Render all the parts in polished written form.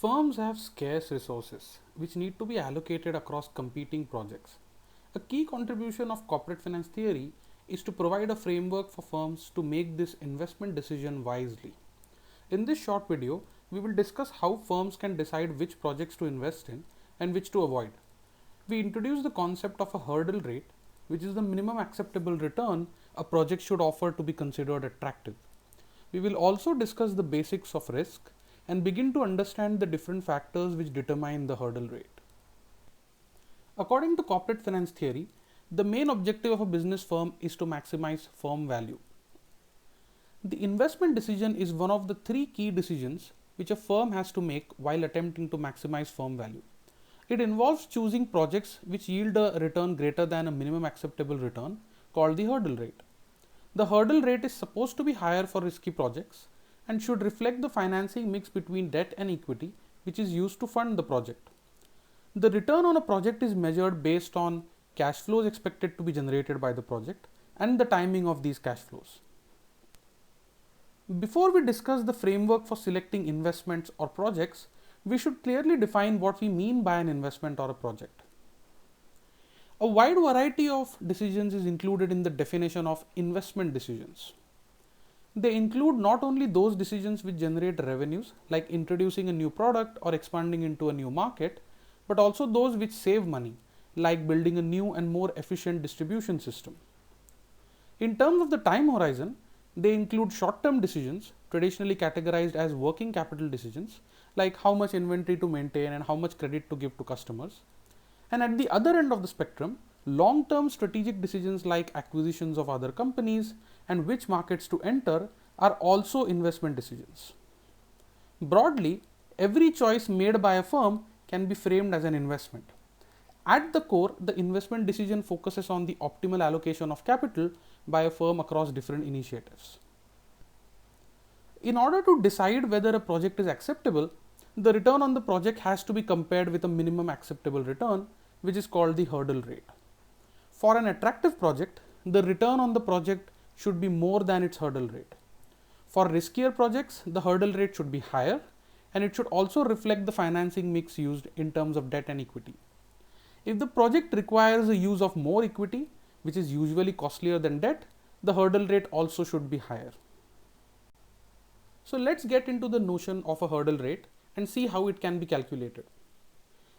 Firms have scarce resources which need to be allocated across competing projects. A key contribution of corporate finance theory is to provide a framework for firms to make this investment decision wisely. In this short video, we will discuss how firms can decide which projects to invest in and which to avoid. We introduce the concept of a hurdle rate, which is the minimum acceptable return a project should offer to be considered attractive. We will also discuss the basics of risk and begin to understand the different factors which determine the hurdle rate. According to corporate finance theory, the main objective of a business firm is to maximize firm value. The investment decision is one of the three key decisions which a firm has to make while attempting to maximize firm value. It involves choosing projects which yield a return greater than a minimum acceptable return called the hurdle rate. The hurdle rate is supposed to be higher for risky projects and should reflect the financing mix between debt and equity which is used to fund the project. The return on a project is measured based on cash flows expected to be generated by the project and the timing of these cash flows. Before we discuss the framework for selecting investments or projects, we should clearly define what we mean by an investment or a project. A wide variety of decisions is included in the definition of investment decisions. They include not only those decisions which generate revenues, like introducing a new product or expanding into a new market, but also those which save money, like building a new and more efficient distribution system. In terms of the time horizon, they include short-term decisions, traditionally categorized as working capital decisions, like how much inventory to maintain and how much credit to give to customers. And at the other end of the spectrum, long-term strategic decisions like acquisitions of other companies and which markets to enter are also investment decisions. Broadly, every choice made by a firm can be framed as an investment. At the core, the investment decision focuses on the optimal allocation of capital by a firm across different initiatives. In order to decide whether a project is acceptable, the return on the project has to be compared with a minimum acceptable return, which is called the hurdle rate. For an attractive project, the return on the project should be more than its hurdle rate. For riskier projects, the hurdle rate should be higher, and it should also reflect the financing mix used in terms of debt and equity. If the project requires the use of more equity, which is usually costlier than debt, the hurdle rate also should be higher. So let's get into the notion of a hurdle rate and see how it can be calculated.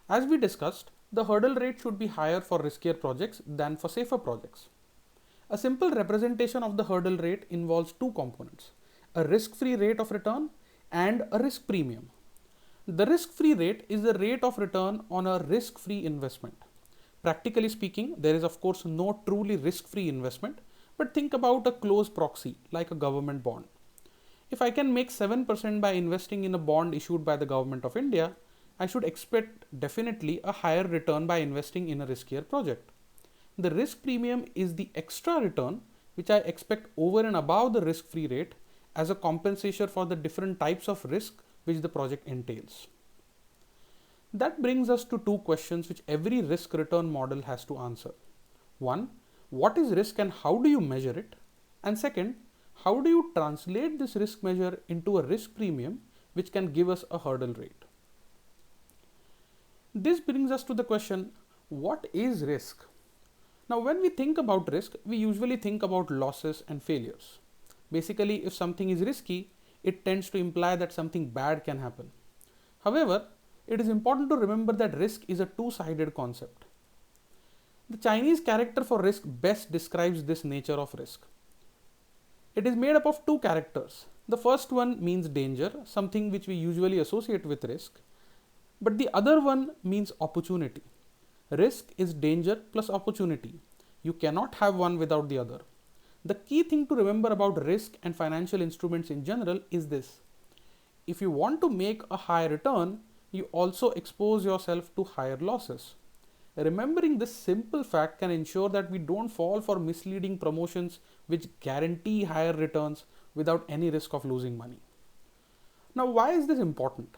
As we discussed, the hurdle rate should be higher for riskier projects than for safer projects. A simple representation of the hurdle rate involves two components, a risk-free rate of return and a risk premium. The risk-free rate is the rate of return on a risk-free investment. Practically speaking, there is of course no truly risk-free investment, but think about a close proxy like a government bond. If I can make 7% by investing in a bond issued by the government of India, I should expect definitely a higher return by investing in a riskier project. The risk premium is the extra return which I expect over and above the risk-free rate as a compensation for the different types of risk which the project entails. That brings us to two questions which every risk return model has to answer. One, what is risk and how do you measure it? And second, how do you translate this risk measure into a risk premium which can give us a hurdle rate? This brings us to the question, what is risk? Now, when we think about risk, we usually think about losses and failures. Basically, if something is risky, it tends to imply that something bad can happen. However, it is important to remember that risk is a two-sided concept. The Chinese character for risk best describes this nature of risk. It is made up of two characters. The first one means danger, something which we usually associate with risk, but the other one means opportunity. Risk is danger plus opportunity. You cannot have one without the other. The key thing to remember about risk and financial instruments in general is this. If you want to make a high return, you also expose yourself to higher losses. Remembering this simple fact can ensure that we don't fall for misleading promotions which guarantee higher returns without any risk of losing money. Now, why is this important?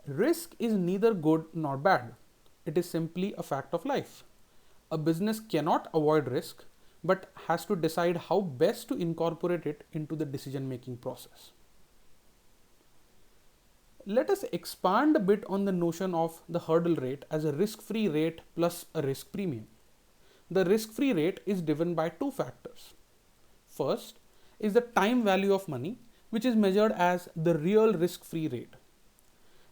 Risk is neither good nor bad. It is simply a fact of life. A business cannot avoid risk, but has to decide how best to incorporate it into the decision-making process. Let us expand a bit on the notion of the hurdle rate as a risk-free rate plus a risk premium. The risk-free rate is driven by two factors. First is the time value of money, which is measured as the real risk-free rate.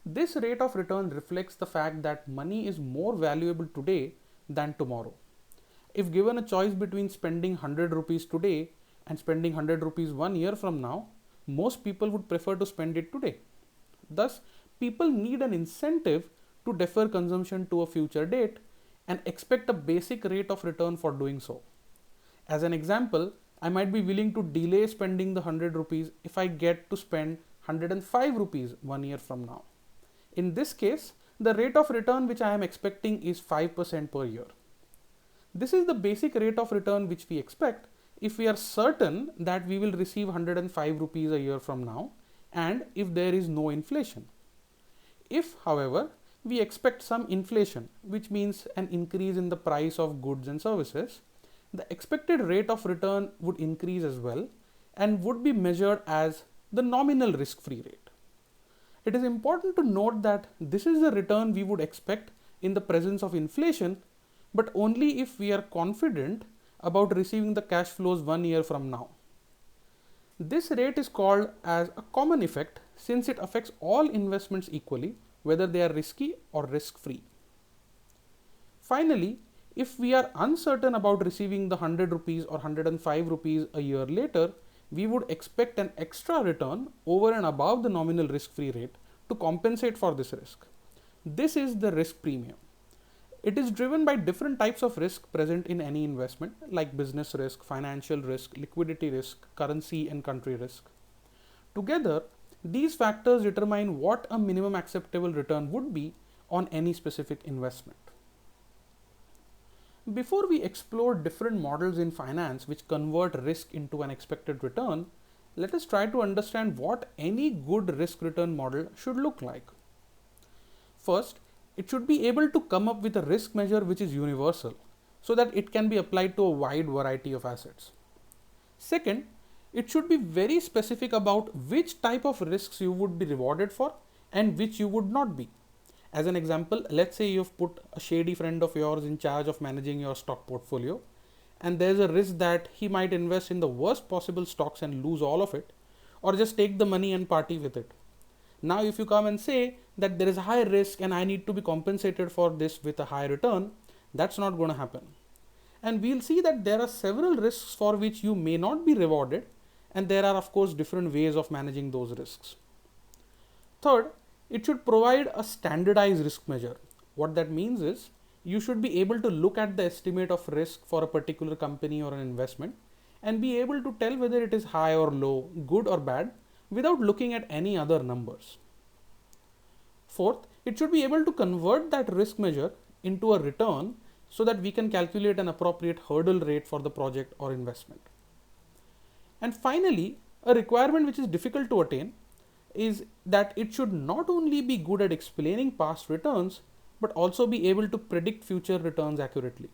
This rate of return reflects the fact that money is more valuable today than tomorrow. If given a choice between spending 100 rupees today and spending 100 rupees 1 year from now, most people would prefer to spend it today. Thus, people need an incentive to defer consumption to a future date and expect a basic rate of return for doing so. As an example, I might be willing to delay spending the 100 rupees if I get to spend 105 rupees 1 year from now. In this case, the rate of return which I am expecting is 5% per year. This is the basic rate of return which we expect if we are certain that we will receive 105 rupees a year from now and if there is no inflation. If, however, we expect some inflation, which means an increase in the price of goods and services, the expected rate of return would increase as well and would be measured as the nominal risk-free rate. It is important to note that this is the return we would expect in the presence of inflation, but only if we are confident about receiving the cash flows 1 year from now. This rate is called as a common effect since it affects all investments equally, whether they are risky or risk-free. Finally, if we are uncertain about receiving the 100 rupees or 105 rupees a year later, we would expect an extra return over and above the nominal risk-free rate to compensate for this risk. This is the risk premium. It is driven by different types of risk present in any investment, like business risk, financial risk, liquidity risk, currency and country risk. Together, these factors determine what a minimum acceptable return would be on any specific investment. Before we explore different models in finance which convert risk into an expected return, let us try to understand what any good risk return model should look like. First, it should be able to come up with a risk measure which is universal so that it can be applied to a wide variety of assets. Second, it should be very specific about which type of risks you would be rewarded for and which you would not be. As an example, let's say you've put a shady friend of yours in charge of managing your stock portfolio, and there's a risk that he might invest in the worst possible stocks and lose all of it, or just take the money and party with it. Now, if you come and say that there is a high risk and I need to be compensated for this with a high return, that's not going to happen. And we'll see that there are several risks for which you may not be rewarded, and there are of course different ways of managing those risks. Third, it should provide a standardized risk measure. What that means is you should be able to look at the estimate of risk for a particular company or an investment and be able to tell whether it is high or low, good or bad, without looking at any other numbers. Fourth, it should be able to convert that risk measure into a return so that we can calculate an appropriate hurdle rate for the project or investment. And finally, a requirement which is difficult to attain is that it should not only be good at explaining past returns, but also be able to predict future returns accurately.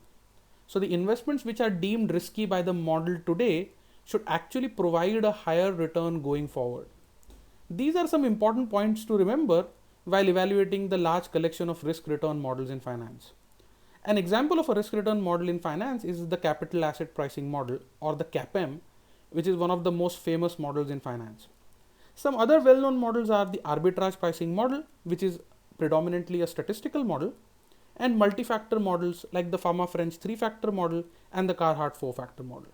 So the investments which are deemed risky by the model today should actually provide a higher return going forward. These are some important points to remember while evaluating the large collection of risk return models in finance. An example of a risk return model in finance is the capital asset pricing model, or the CAPM, which is one of the most famous models in finance. Some other well-known models are the arbitrage pricing model, which is predominantly a statistical model, and multi-factor models like the Fama French 3-factor model and the Carhart 4-factor model.